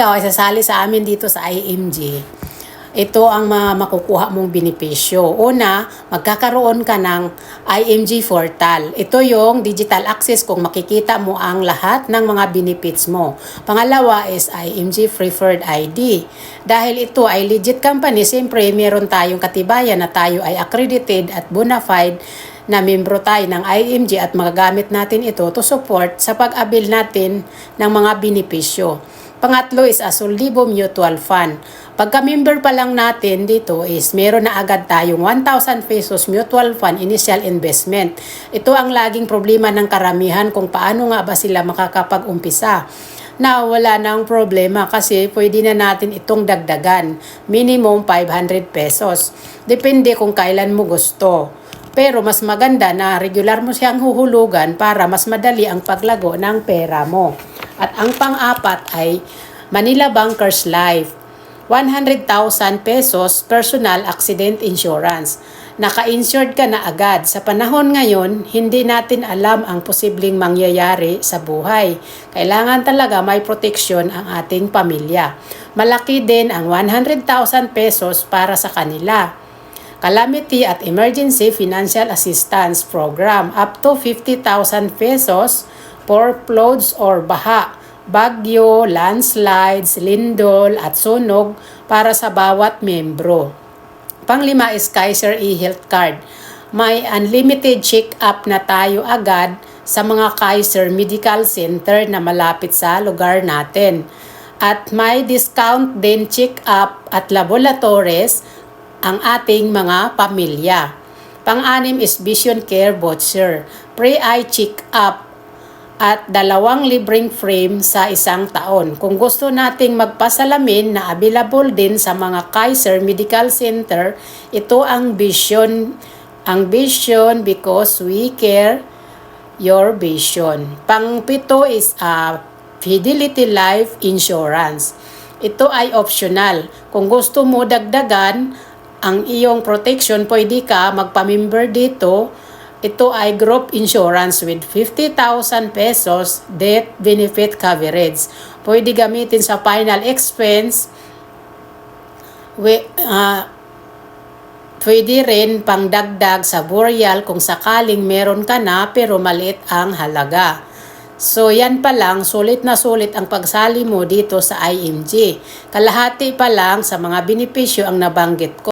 Ikaw ay sasali sa amin dito sa IMG, ito ang makukuha mong benepisyo. Una, magkakaroon ka ng IMG portal. Ito yung digital access kung makikita mo ang lahat ng mga benefits mo. Pangalawa is IMG Preferred ID. Dahil ito ay legit company, siyempre meron tayong katibayan na tayo ay accredited at bona fide na membro tayo ng IMG at magagamit natin ito to support sa pag-avail natin ng mga benepisyo. Pangatlo is Asoldibo Mutual Fund. Pagka-member pa lang natin dito is meron na agad tayong 1,000 pesos mutual fund initial investment. Ito ang laging problema ng karamihan kung paano nga ba sila makakapag-umpisa. Na wala nang problema kasi pwede na natin itong dagdagan. Minimum 500 pesos. Depende kung kailan mo gusto. Pero mas maganda na regular mo siyang huhulugan para mas madali ang paglago ng pera mo. At ang pang-apat ay Manila Bankers Life. 100,000 pesos personal accident insurance. Naka-insured ka na agad. Sa panahon ngayon, hindi natin alam ang posibleng mangyayari sa buhay. Kailangan talaga may proteksyon ang ating pamilya. Malaki din ang 100,000 pesos para sa kanila. Calamity at Emergency Financial Assistance Program up to 50,000 pesos for floods or baha, bagyo, landslides, lindol at sunog para sa bawat membro. Panglima is Kaiser e-Health Card. May unlimited check-up na tayo agad sa mga Kaiser Medical Center na malapit sa lugar natin. At may discount din check-up at laboratories ang ating mga pamilya. Pang-anim is Vision Care Voucher. Pre-eye check-up at 2 libreng frame sa 1 taon. Kung gusto nating magpasalamin na available din sa mga Kaiser Medical Center, ito ang Vision. Ang Vision because we care your vision. Pang-pito is Fidelity Life Insurance. Ito ay optional. Kung gusto mo dagdagan ang iyong protection, pwede ka magpa-member dito. Ito ay group insurance with 50,000 pesos death benefit coverage. Pwede gamitin sa final expense. Pwede rin pangdagdag sa burial kung sakaling meron ka na pero maliit ang halaga. So yan pa lang, sulit na sulit ang pagsali mo dito sa IMG. Kalahati pa lang sa mga benepisyo ang nabanggit ko.